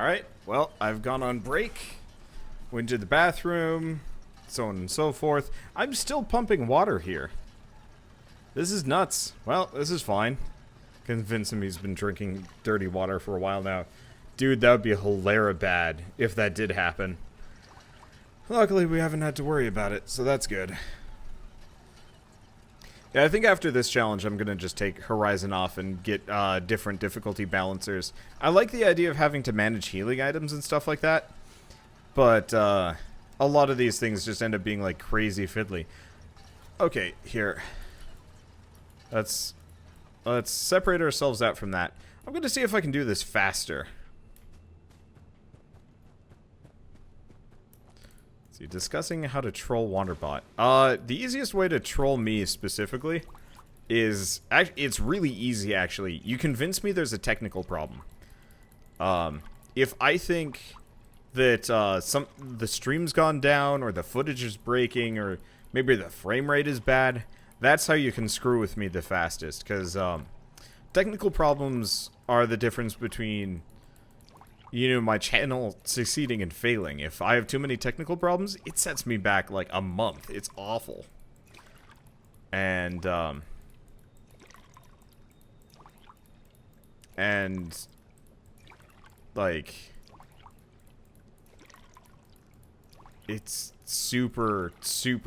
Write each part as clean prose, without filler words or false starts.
Alright, well, I've gone on break, went to the bathroom, so on and so forth. I'm still pumping water here. This is nuts. Well, this is fine. Convince him he's been drinking dirty water for a while now. Dude, that would be hilarious bad if that did happen. Luckily, we haven't had to worry about it, so that's good. Yeah, I think after this challenge, I'm going to just take Horizon off and get different difficulty balancers. I like the idea of having to manage healing items and stuff like that, but a lot of these things just end up being like crazy fiddly. Okay, here. Let's separate ourselves out from that. I'm going to see if I can do this faster. Discussing how to troll Wanderbot. The easiest way to troll me specifically is... It's really easy, actually. You convince me there's a technical problem. If I think that the stream's gone down, or the footage is breaking, or maybe the frame rate is bad, that's how you can screw with me the fastest. Because technical problems are the difference between... my channel succeeding and failing. If I have too many technical problems, it sets me back like a month. It's awful. And like, it's super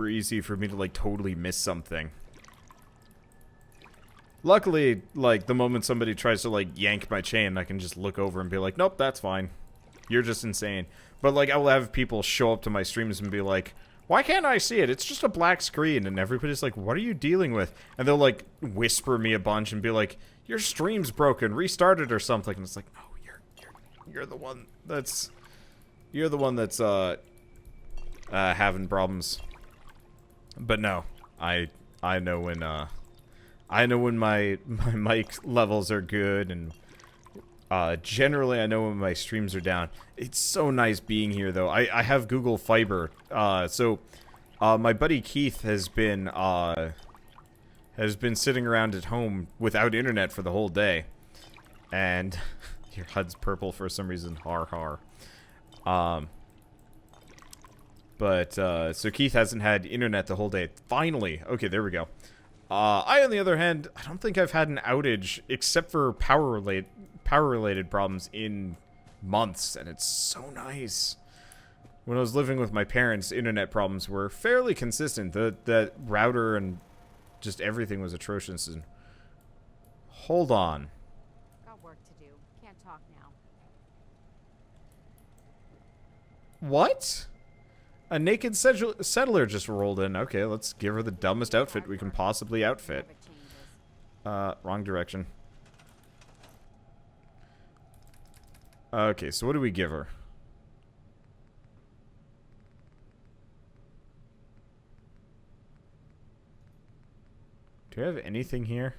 easy for me to like totally miss something. Luckily, like, the moment somebody tries to, like, yank my chain, I can just look over and be like, nope, that's fine. You're just insane. But, like, I will have people show up to my streams and be like, why can't I see it? It's just a black screen. And everybody's like, what are you dealing with? And they'll, like, whisper me a bunch and be like, your stream's broken, restart it or something. And it's like, no, you're the one that's... You're the one that's, having problems. But no, I know when, I know when my mic levels are good, and generally I know when my streams are down. It's so nice being here, though. I have Google Fiber, so my buddy Keith has been sitting around at home without internet for the whole day, and your HUD's purple for some reason. Har har. So Keith hasn't had internet the whole day. Finally, okay, there we go. I, on the other hand, I don't think I've had an outage, except for power-related problems, in months, and it's so nice. When I was living with my parents, internet problems were fairly consistent. The router and just everything was atrocious. And hold on. Got work to do. Can't talk now. What? A naked settler just rolled in. Okay, let's give her the dumbest outfit we can possibly outfit. Wrong direction. Okay, so what do we give her? Do we have anything here?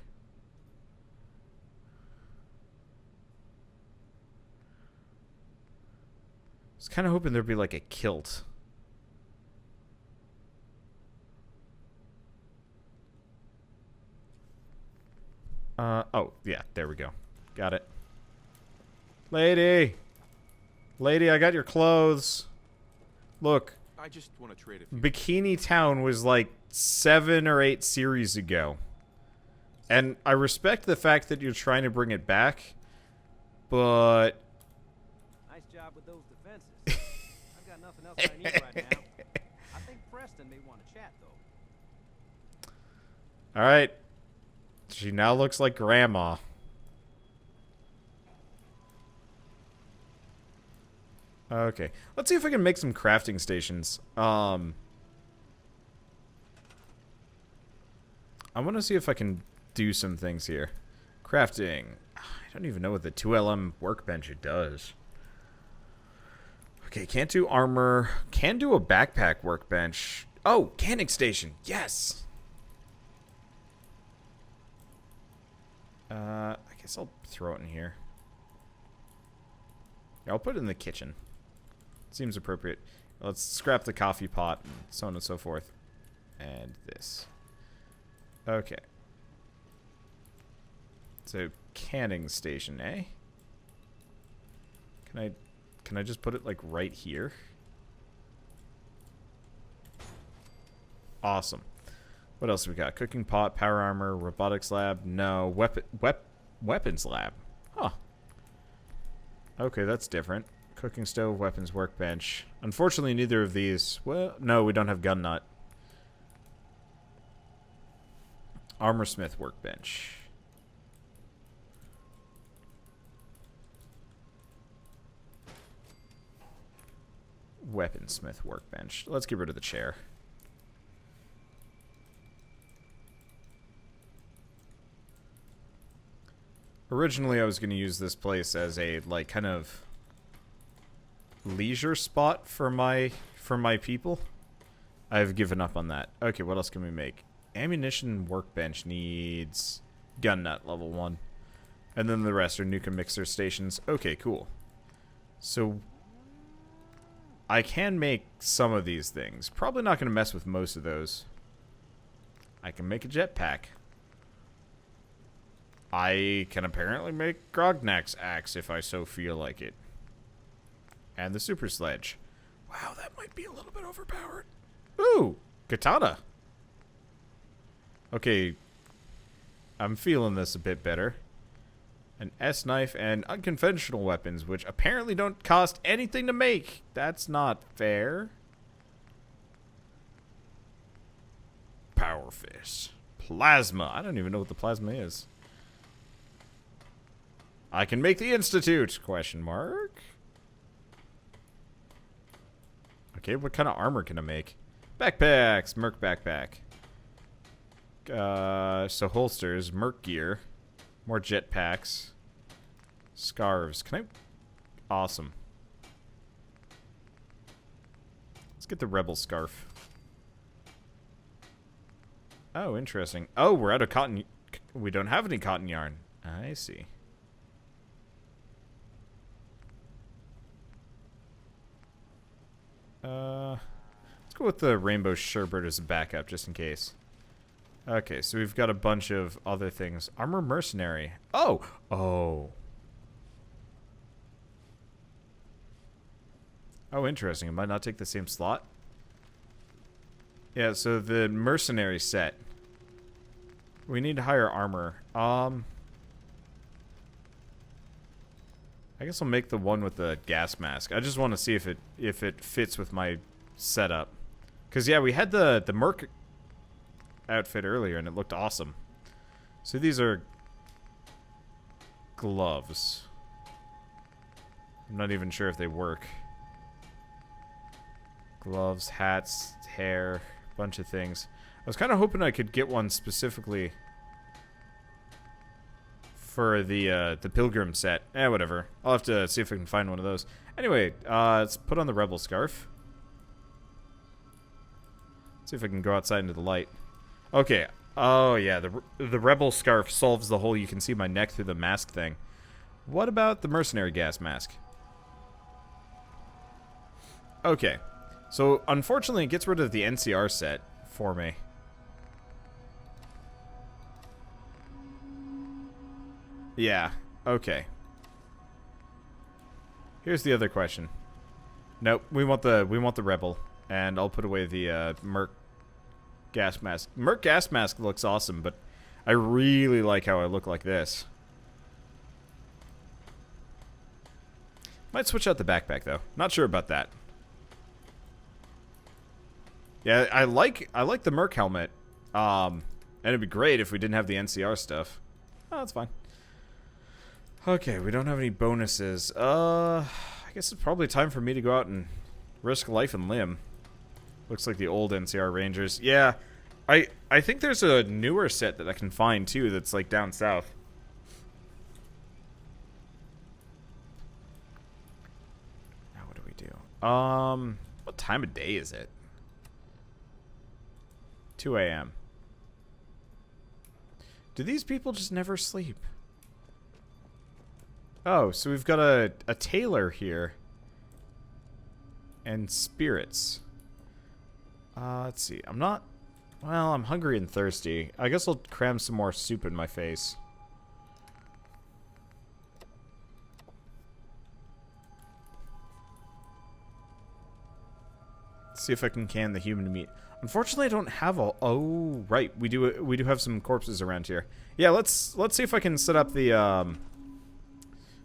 I was kind of hoping there'd be like a kilt. Oh, yeah, there we go. Got it. Lady! Lady, I got your clothes. Look. I just want to trade a few. Bikini Town was like 7 or 8 series ago. And I respect the fact that you're trying to bring it back, but... Nice job with those defenses. I've got nothing else I need right now. I think Preston may want to chat, though. Alright. She now looks like Grandma. Okay. Let's see if I can make some crafting stations. I want to see if I can do some things here. Crafting. I don't even know what the 2LM workbench does. Okay, can't do armor. Can do a backpack workbench. Oh, canning station. Yes! I guess I'll throw it in here. Yeah, I'll put it in the kitchen. Seems appropriate. Let's scrap the coffee pot and so on and so forth. And this. Okay. So, canning station, eh? Can I Can I just put it, like, right here? Awesome. What else we got? Cooking pot, power armor, robotics lab. No. Weapons lab. Huh. Okay, that's different. Cooking stove, weapons workbench. Unfortunately, neither of these... Well, no, we don't have gun nut. Armorsmith workbench. Weaponsmith workbench. Let's get rid of the chair. Originally, I was going to use this place as a, like, kind of leisure spot for my people. I've given up on that. Okay, what else can we make? Ammunition workbench needs gun nut level 1. And then the rest are nuke and mixer stations. Okay, cool. So I can make some of these things. Probably not going to mess with most of those. I can make a jetpack. I can apparently make Grognak's axe if I so feel like it. And the super sledge. Wow, that might be a little bit overpowered. Ooh, katana. Okay, I'm feeling this a bit better. An S-knife and unconventional weapons, which apparently don't cost anything to make. That's not fair. Power fist. Plasma. I don't even know what the plasma is. I can make the Institute? Question mark. Okay, what kind of armor can I make? Backpacks. Merc backpack. So holsters. Merc gear. More jetpacks. Scarves. Can I... Awesome. Let's get the rebel scarf. Oh, interesting. Oh, we're out of cotton. We don't have any cotton yarn. I see. Let's go with the rainbow sherbet as a backup, just in case. Okay, so we've got a bunch of other things. Armor mercenary. Oh! Oh. Oh, interesting. It might not take the same slot. Yeah, so the mercenary set. We need higher armor. I guess I'll make the one with the gas mask. I just want to see if it fits with my setup. Cause yeah, we had the merc outfit earlier and it looked awesome. So these are gloves. I'm not even sure if they work. Gloves, hats, hair, bunch of things. I was kind of hoping I could get one specifically for the Pilgrim set. Whatever. I'll have to see if I can find one of those. Anyway, let's put on the rebel scarf. See if I can go outside into the light. Okay. Oh, yeah. The rebel scarf solves the whole you can see my neck through the mask thing. What about the mercenary gas mask? Okay. So, unfortunately, it gets rid of the NCR set for me. Yeah. Okay. Here's the other question. Nope. We want the rebel. And I'll put away the merc gas mask. Merc gas mask looks awesome, but I really like how I look like this. Might switch out the backpack though. Not sure about that. Yeah, I like the merc helmet. And it'd be great if we didn't have the NCR stuff. Oh, that's fine. Okay, we don't have any bonuses. I guess it's probably time for me to go out and risk life and limb. Looks like the old NCR Rangers. Yeah, I think there's a newer set that I can find too that's like down south. Now what do we do? What time of day is it? 2 a.m. Do these people just never sleep? Oh, so we've got a tailor here. And spirits. Let's see. Well, I'm hungry and thirsty. I guess I'll cram some more soup in my face. See if I can the human meat. Unfortunately, I don't have all. Oh, right. We do have some corpses around here. Yeah, let's see if I can set up the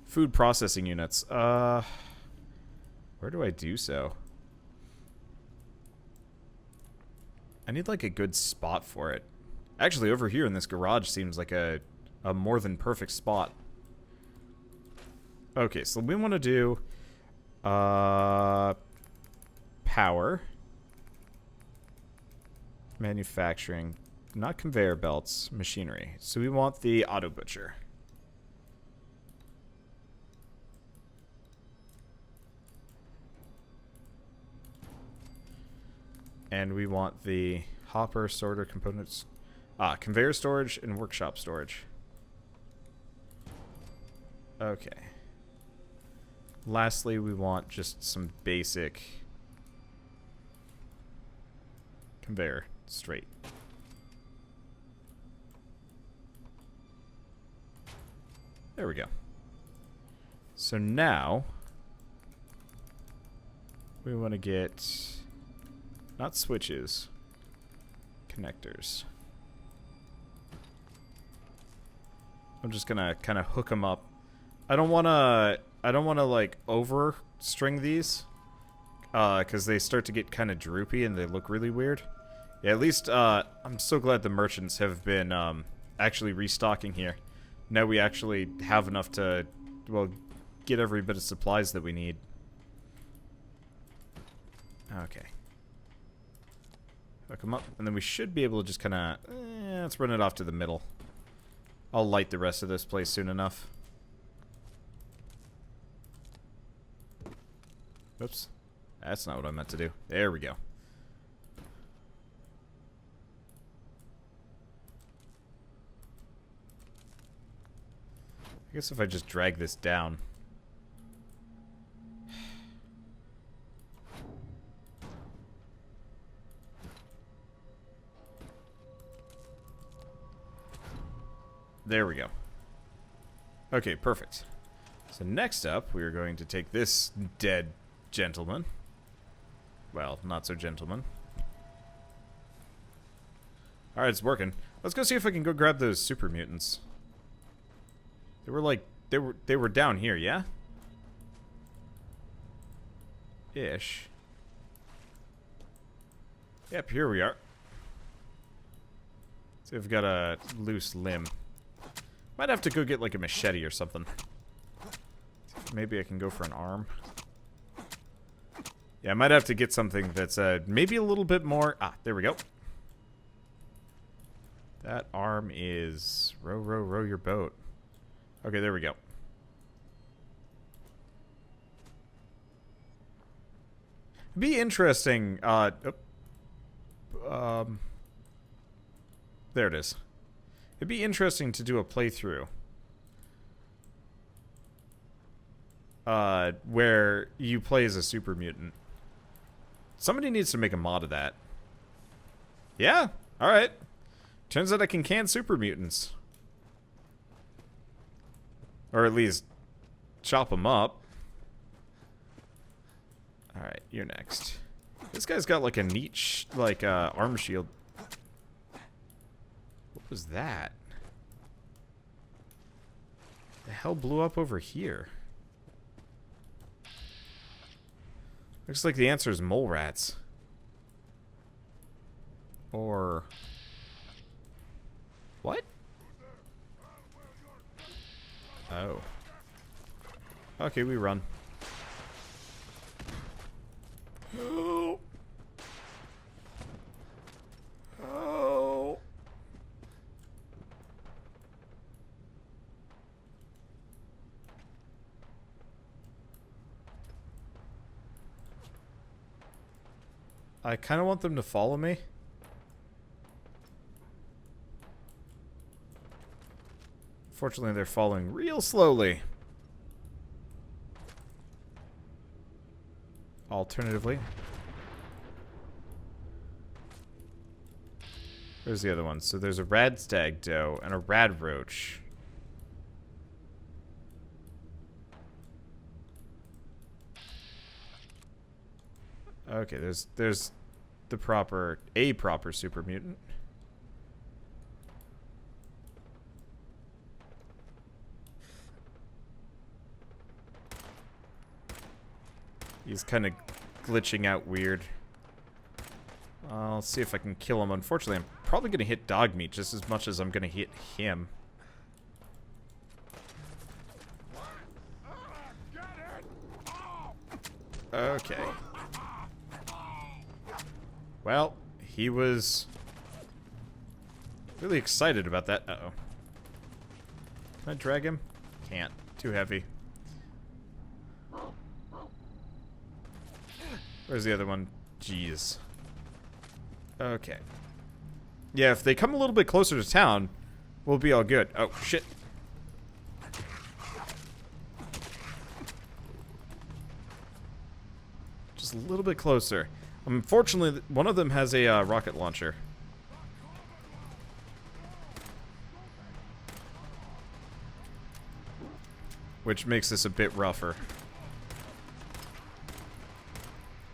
food processing units. Where do I do so? I need like a good spot for it. Actually, over here in this garage seems like a more than perfect spot. Okay, so we want to do power, manufacturing, not conveyor belts, machinery. So we want the auto butcher. And we want the hopper, sorter, components, conveyor storage, and workshop storage. Okay. Lastly, we want just some basic conveyor straight. There we go. So now we want to get not switches, connectors. I'm just gonna kind of hook them up. I don't wanna like over string these, because they start to get kind of droopy and they look really weird. Yeah, at least I'm so glad the merchants have been actually restocking here. Now we actually have enough to, well, get every bit of supplies that we need. Okay. Hook them up, and then we should be able to just kind of, let's run it off to the middle. I'll light the rest of this place soon enough. Oops. That's not what I meant to do. There we go. I guess if I just drag this down. There we go. Okay, perfect. So next up, we are going to take this dead gentleman. Well, not so gentleman. Alright, it's working. Let's go see if I can go grab those super mutants. They were like, they were down here, yeah? Ish. Yep, here we are. See if we've got a loose limb. Might have to go get like a machete or something. Maybe I can go for an arm. Yeah, I might have to get something that's maybe a little bit more. Ah, there we go. That arm is row, row, row your boat. Okay, there we go. It'd be interesting. There it is. It'd be interesting to do a playthrough where you play as a super mutant. Somebody needs to make a mod of that. Yeah, alright. Turns out I can super mutants. Or at least chop them up. Alright, you're next. This guy's got like a neat arm shield. What was that? The hell blew up over here? Looks like the answer is mole rats. Or... what? Oh. Okay, we run. Oh. Oh. I kind of want them to follow me. Fortunately, they're following real slowly. Alternatively, where's the other one? So there's a rad stag doe and a rad roach. Okay, there's a proper super mutant. He's kind of glitching out weird. I'll see if I can kill him. Unfortunately, I'm probably going to hit dog meat just as much as I'm going to hit him. Okay. Well, he was really excited about that. Uh-oh. Can I drag him? Can't. Too heavy. Where's the other one? Jeez. Okay. Yeah, if they come a little bit closer to town, we'll be all good. Oh, shit. Just a little bit closer. Unfortunately, one of them has a rocket launcher. Which makes this a bit rougher.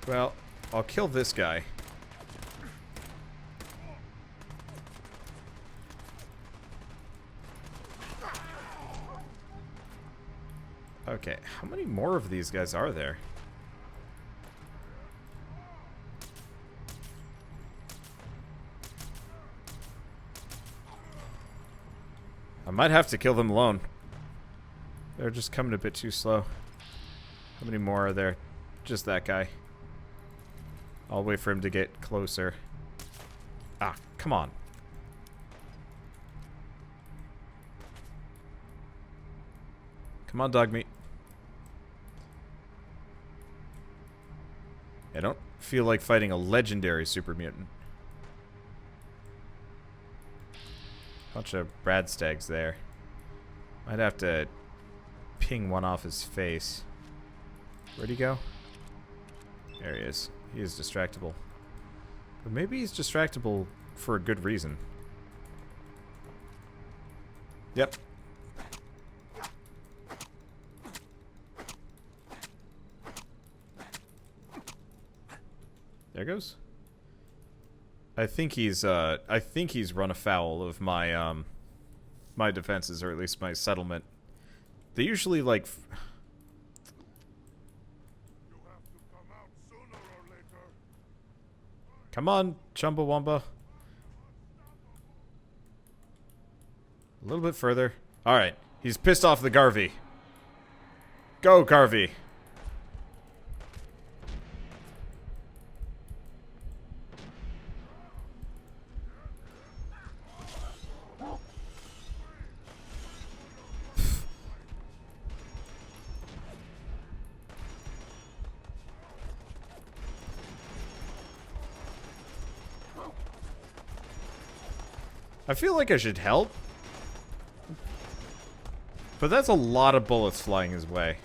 Well, I'll kill this guy. Okay, how many more of these guys are there? I might have to kill them alone. They're just coming a bit too slow. How many more are there? Just that guy. I'll wait for him to get closer. Ah, come on. Come on, dog meat. I don't feel like fighting a legendary super mutant. Bunch of Brad stags there. Might have to ping one off his face. Where'd he go? There he is. He is distractible. But maybe he's distractible for a good reason. Yep. There goes. I think he's run afoul of my my defenses, or at least my settlement. They usually like come on, Chumbawamba. A little bit further. Alright. He's pissed off the Garvey. Go, Garvey. I feel like I should help. But that's a lot of bullets flying his way.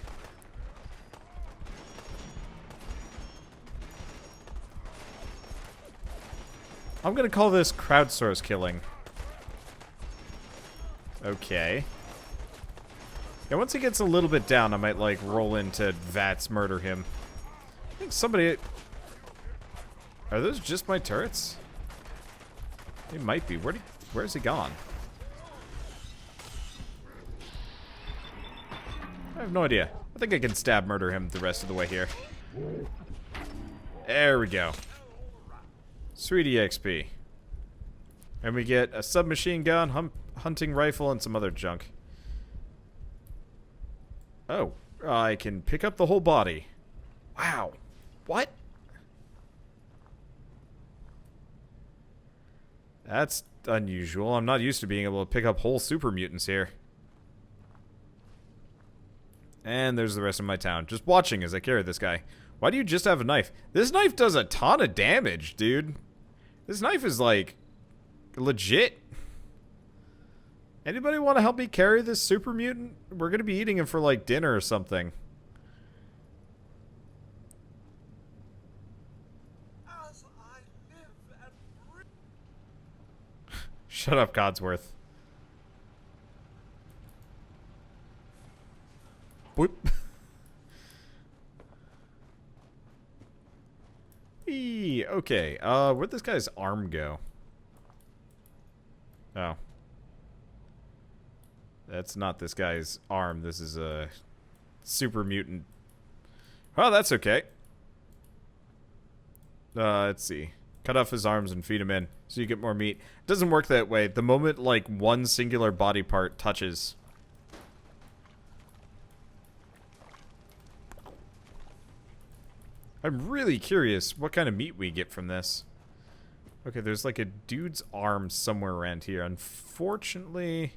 I'm gonna call this crowdsource killing. Okay. Yeah, once he gets a little bit down, I might, like, roll into Vats, murder him. I think somebody... Are those just my turrets? They might be. Where's he gone? I have no idea. I think I can stab murder him the rest of the way here. There we go. Sweet EXP. And we get a submachine gun, hunting rifle, and some other junk. Oh, I can pick up the whole body. Wow. What? That's unusual. I'm not used to being able to pick up whole super mutants here. And there's the rest of my town. Just watching as I carry this guy. Why do you just have a knife? This knife does a ton of damage, dude. This knife is, like, legit. Anybody want to help me carry this super mutant? We're going to be eating him for, like, dinner or something. As I live and breathe. Shut up, Codsworth. Boop. Okay, where'd this guy's arm go? Oh. That's not this guy's arm. This is a super mutant. Oh, that's okay. Let's see. Cut off his arms and feed him in so you get more meat. It doesn't work that way. The moment, like, one singular body part touches. I'm really curious what kind of meat we get from this. Okay, there's like a dude's arm somewhere around here. Unfortunately,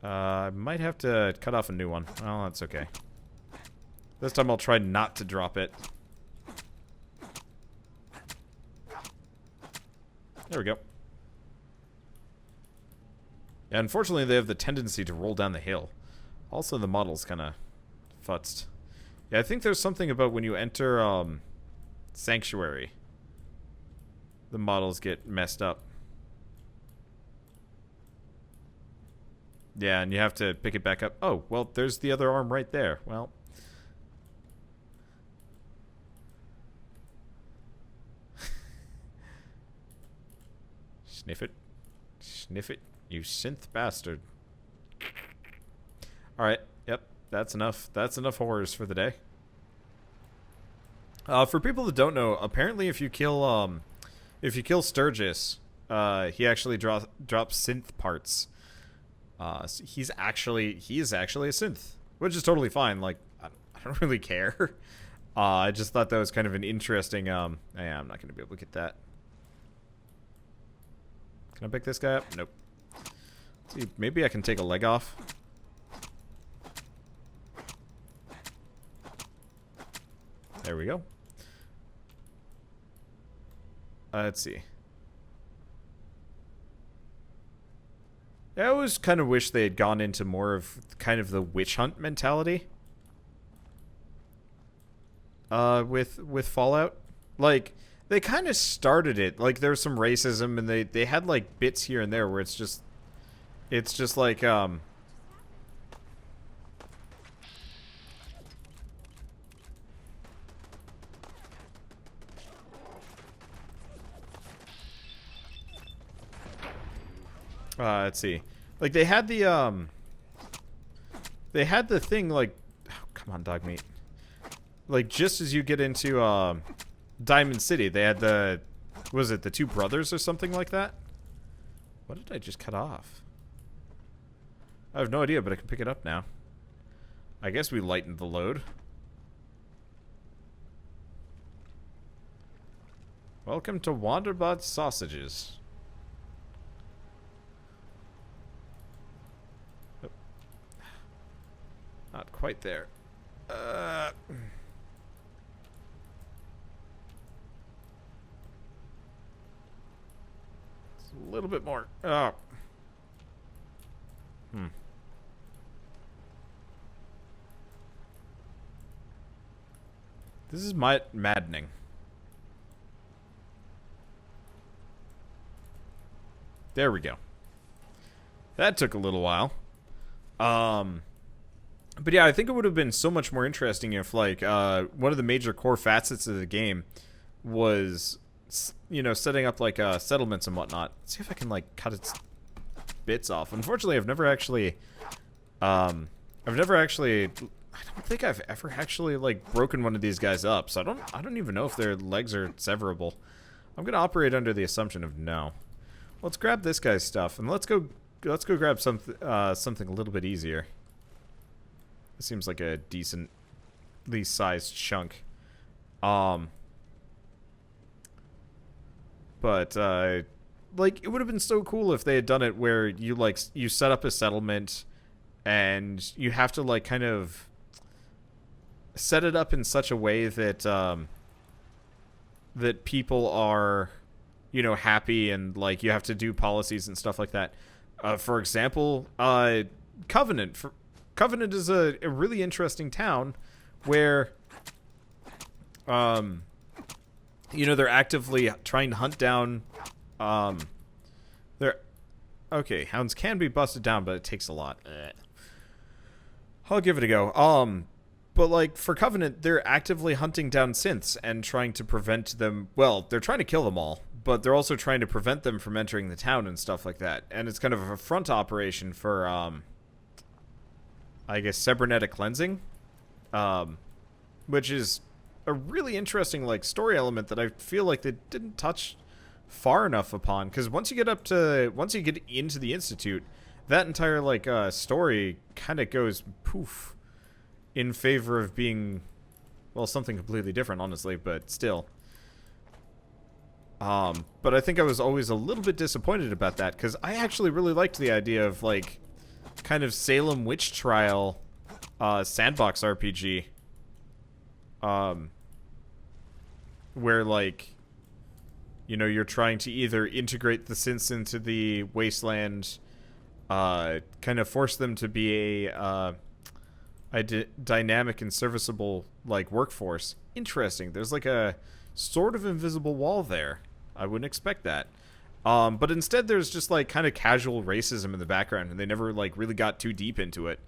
I might have to cut off a new one. Oh, that's okay. This time I'll try not to drop it. There we go. Yeah, unfortunately, they have the tendency to roll down the hill. Also, the model's kind of futzed. Yeah, I think there's something about when you enter Sanctuary, the models get messed up. Yeah, and you have to pick it back up. Oh, well, there's the other arm right there. Well. Sniff it. Sniff it, you synth bastard. Alright, yep, that's enough. That's enough horrors for the day. For people that don't know, apparently if you kill Sturgis, he actually drops synth parts. So he is actually a synth, which is totally fine. Like, I don't really care. I just thought that was kind of an interesting. Yeah, I'm not gonna be able to get that. Can I pick this guy up? Nope. Let's see, maybe I can take a leg off. There we go. Let's see. I always kind of wish they had gone into more of kind of the witch hunt mentality. With Fallout. Like, they kind of started it. Like, there was some racism, and they had, like, bits here and there where it's just like, let's see. Like, they had the thing, like, oh, come on, dog meat. Like, just as you get into, Diamond City, they had the, what was it, the two brothers or something like that? What did I just cut off? I have no idea, but I can pick it up now. I guess we lightened the load. Welcome to Wanderbots Sausages. Oh. Not quite there. A little bit more. Oh. This is maddening. There we go. That took a little while. But yeah, I think it would have been so much more interesting if, like, one of the major core facets of the game was, you know, setting up, like, settlements and whatnot. Let's see if I can, like, cut its bits off. Unfortunately, I've never actually, I don't think I've ever actually, like, broken one of these guys up, so I don't even know if their legs are severable. I'm gonna operate under the assumption of no. Let's grab this guy's stuff, and let's go grab something a little bit easier. This seems like a decently sized chunk. But, like, it would have been so cool if they had done it where you, like, you set up a settlement and you have to, like, kind of set it up in such a way that, that people are, you know, happy, and, like, you have to do policies and stuff like that. For example, Covenant. Covenant is a really interesting town where, you know, they're actively trying to hunt down, okay, hounds can be busted down, but it takes a lot. I'll give it a go. But, like, for Covenant, they're actively hunting down synths and trying to prevent them. Well, they're trying to kill them all, but they're also trying to prevent them from entering the town and stuff like that. And it's kind of a front operation for, I guess, cybernetic cleansing. Which is a really interesting, like, story element that I feel like they didn't touch far enough upon. Because once you get into the Institute, that entire, like, story kind of goes poof. In favor of being, well, something completely different, honestly, but still. But I think I was always a little bit disappointed about that, because I actually really liked the idea of, like, kind of Salem Witch Trial sandbox RPG. Where, like, you know, you're trying to either integrate the synths into the wasteland, kind of force them to be a dynamic and serviceable, like, workforce. Interesting. There's, like, a sort of invisible wall there. I wouldn't expect that. But instead there's just, like, kind of casual racism in the background, and they never, like, really got too deep into it.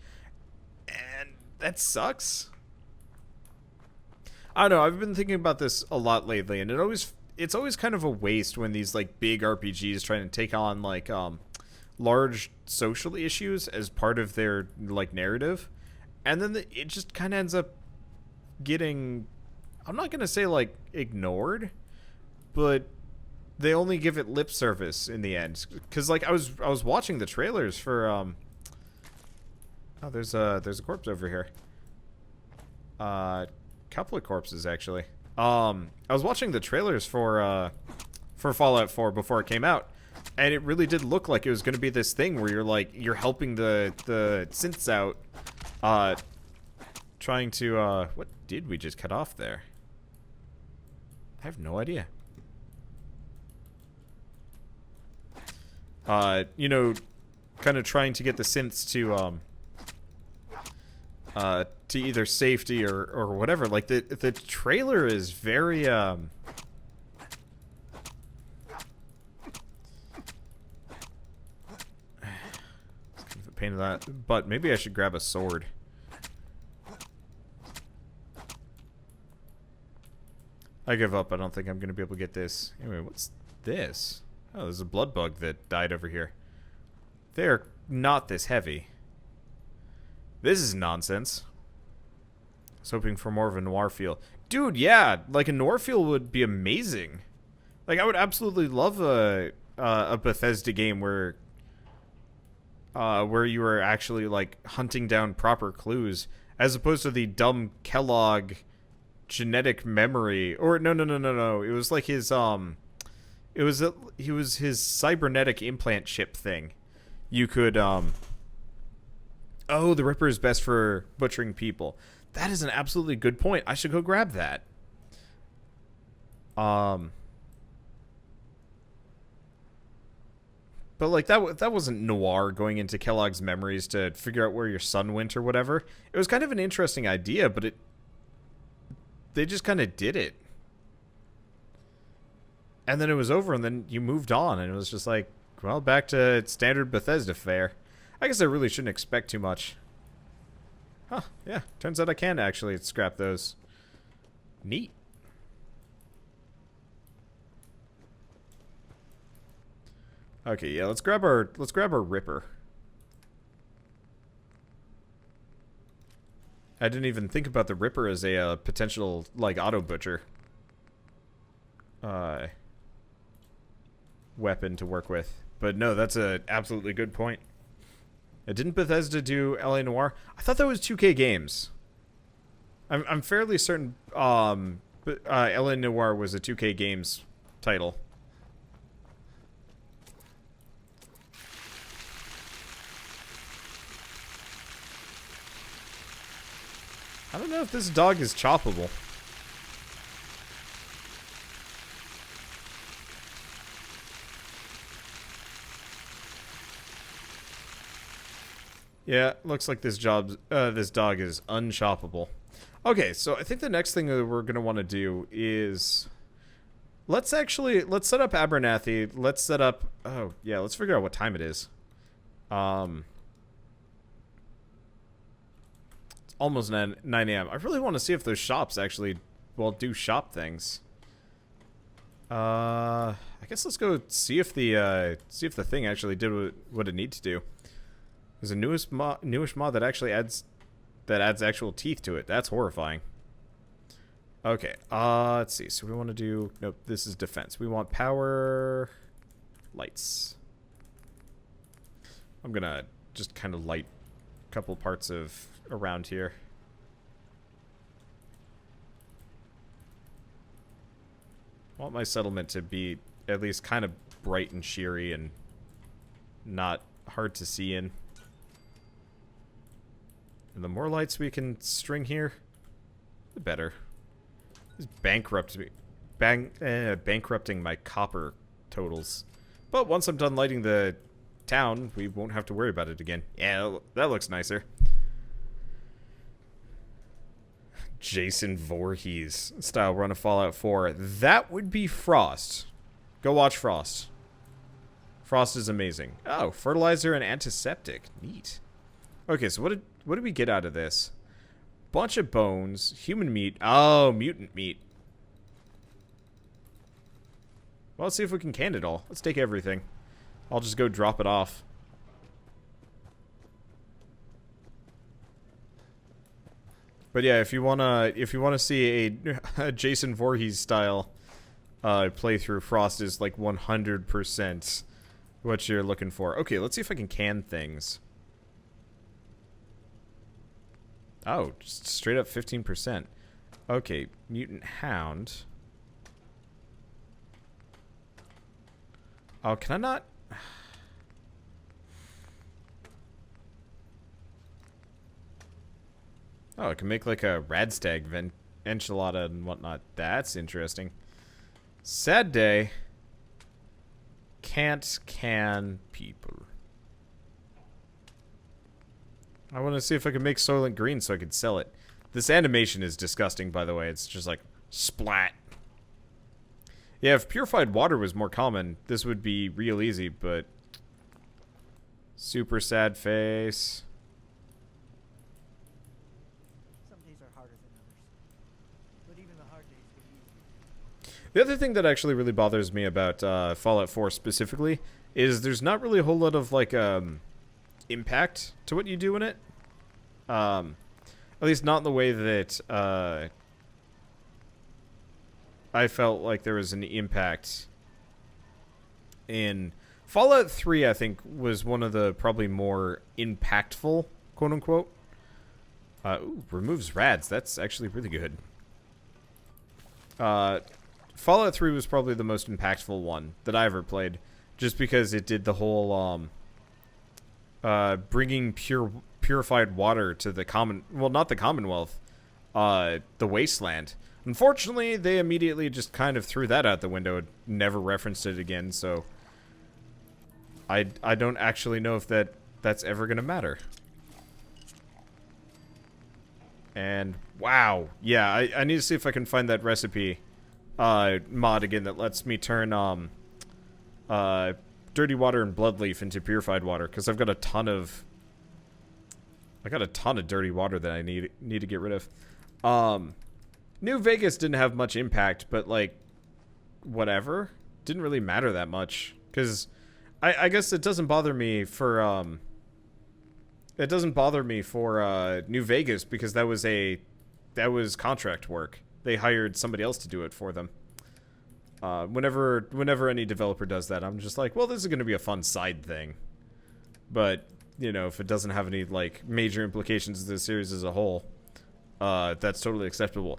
And that sucks. I don't know, I've been thinking about this a lot lately, and it's always kind of a waste when these, like, big RPGs trying to take on, like, large social issues as part of their, like, narrative. And then it just kind of ends up getting, I'm not going to say, like, ignored, but they only give it lip service in the end. Because, like, I was watching the trailers for, oh, there's a corpse over here. Couple of corpses, actually. I was watching the trailers for Fallout 4 before it came out. And it really did look like it was going to be this thing where you're, like, you're helping the synths out. Trying to, what did we just cut off there? I have no idea. You know, kind of trying to get the synths to either safety or whatever. Like, the trailer is very, it's kind of a pain in that, but maybe I should grab a sword. I give up. I don't think I'm going to be able to get this. Anyway, what's this? Oh, there's a blood bug that died over here. They're not this heavy. This is nonsense. I was hoping for more of a noir feel. Dude, yeah, like a noir feel would be amazing. Like, I would absolutely love a Bethesda game where you were actually, like, hunting down proper clues, as opposed to the dumb Kellogg genetic memory. Or no, it was like his he was his cybernetic implant chip thing. You could oh, the Ripper is best for butchering people. That is an absolutely good point. I should go grab that. But, like, that wasn't noir, going into Kellogg's memories to figure out where your son went or whatever. It was kind of an interesting idea, but they just kind of did it. And then it was over, and then you moved on, and it was just like, well, back to standard Bethesda fare. I guess I really shouldn't expect too much. Huh, yeah. Turns out I can actually scrap those. Neat. Okay, yeah, let's grab our Ripper. I didn't even think about the Ripper as a potential, like, auto butcher weapon to work with. But no, that's a absolutely good point. Didn't Bethesda do LA Noire? I thought that was 2K Games. I'm fairly certain LA Noire was a 2K Games title. I don't know if this dog is choppable. Yeah, looks like this dog is unchoppable. Okay, so I think the next thing that we're going to want to do is let's set up Abernathy. Let's set up, oh, yeah, let's figure out what time it is. Let's almost 9 a.m. I really want to see if those shops actually, well, do shop things. I guess let's go see if the thing actually did what it needs to do. There's a newish mod that actually adds actual teeth to it. That's horrifying. Okay, let's see. So we want to do, nope, this is defense. We want power lights. I'm gonna just kind of light a couple parts of around here. I want my settlement to be at least kind of bright and cheery and not hard to see in. And the more lights we can string here, the better. This bankrupting my copper totals. But once I'm done lighting the town, we won't have to worry about it again. Yeah, that looks nicer. Jason Voorhees style run of Fallout 4. That would be Frost. Go watch Frost. Frost is amazing. Oh, fertilizer and antiseptic. Neat. Okay, so what did we get out of this? Bunch of bones, human meat. Oh, mutant meat. Well, let's see if we can can it all. Let's take everything. I'll just go drop it off. But yeah, if you wanna see a Jason Voorhees style playthrough, Frost is like 100% what you're looking for. Okay, let's see if I can things. Oh, just straight up 15%. Okay, mutant hound. Oh, can I not? Oh, I can make like a radstag enchilada and whatnot. That's interesting. Sad day. Can't can people. I want to see if I can make Soylent Green so I could sell it. This animation is disgusting, by the way. It's just like, splat. Yeah, if purified water was more common, this would be real easy, but... Super sad face. Some days are harder than others. But even the hard days get easier. The other thing that actually really bothers me about Fallout 4 specifically is there's not really a whole lot of, like, impact to what you do in it. At least not in the way that I felt like there was an impact in Fallout 3. I think was one of the probably more impactful, quote unquote. Ooh, removes rads. That's actually really good. Fallout 3 was probably the most impactful one that I ever played, just because it did the whole bringing purified water to the not the Commonwealth, the Wasteland. Unfortunately, they immediately just kind of threw that out the window and never referenced it again, so I don't actually know if that's ever going to matter. And, wow. Yeah, I need to see if I can find that recipe mod again that lets me turn dirty water and bloodleaf into purified water, because I've got a ton of dirty water that I need to get rid of. New Vegas didn't have much impact, but like whatever, didn't really matter that much, because I guess it doesn't bother me for New Vegas, because that was contract work. They hired somebody else to do it for them. Whenever any developer does that, I'm just like, well, this is going to be a fun side thing. But, you know, if it doesn't have any, like, major implications to the series as a whole, that's totally acceptable.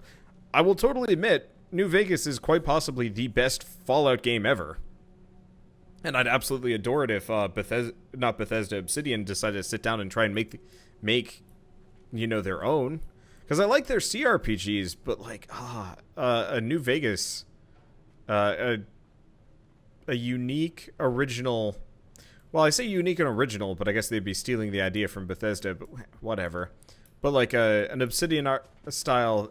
I will totally admit, New Vegas is quite possibly the best Fallout game ever. And I'd absolutely adore it if Obsidian decided to sit down and try and make you know, their own. Because I like their CRPGs, but, like, a New Vegas... a unique, original... Well, I say unique and original, but I guess they'd be stealing the idea from Bethesda, but whatever. But like an Obsidian-style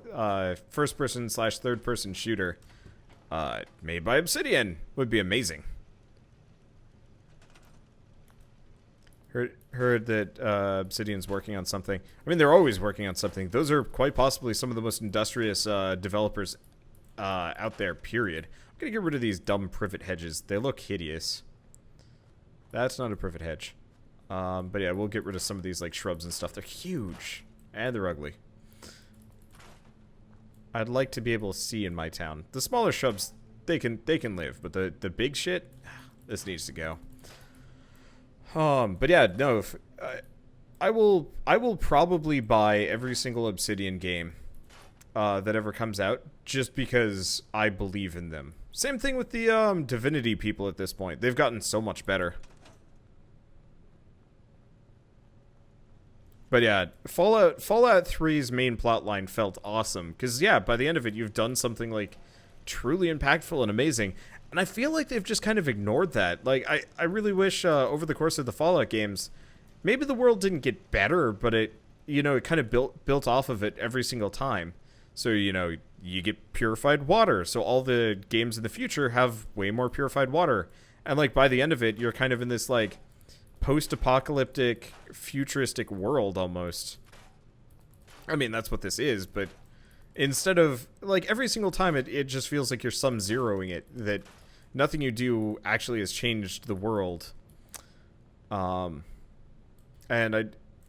first-person / third-person shooter made by Obsidian would be amazing. Heard that Obsidian's working on something. I mean, they're always working on something. Those are quite possibly some of the most industrious developers out there, period. I'm going to get rid of these dumb privet hedges. They look hideous. That's not a privet hedge. But yeah, we'll get rid of some of these like shrubs and stuff. They're huge. And they're ugly. I'd like to be able to see in my town. The smaller shrubs, they can live. But the big shit, this needs to go. But yeah, no, if, I will probably buy every single Obsidian game that ever comes out just because I believe in them. Same thing with the Divinity people at this point. They've gotten so much better. But yeah, Fallout 3's main plotline felt awesome because yeah, by the end of it you've done something like truly impactful and amazing. And I feel like they've just kind of ignored that. Like, I really wish over the course of the Fallout games, maybe the world didn't get better, but it, you know, it kind of built off of it every single time. So, you know, you get purified water. So all the games in the future have way more purified water. And, like, by the end of it, you're kind of in this, like, post-apocalyptic, futuristic world almost. I mean, that's what this is, but instead of, like, every single time it just feels like you're sum-zeroing it, that nothing you do actually has changed the world. And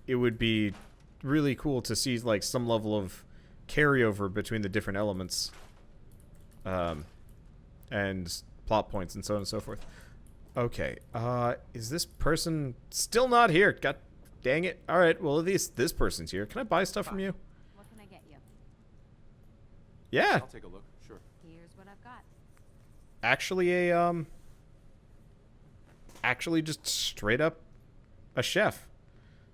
it would be really cool to see, like, some level of carryover between the different elements. And plot points and so on and so forth. Okay, is this person still not here? God dang it. Alright, well, at least this person's here. Can I buy stuff from you? What can I get you? Yeah. I'll take a look. Sure. Here's what I've got. Actually actually just straight up a chef.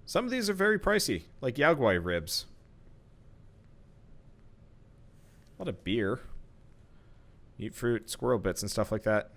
Some of these are very pricey, like Yaguai ribs. A lot of beer. Eat fruit, squirrel bits and stuff like that.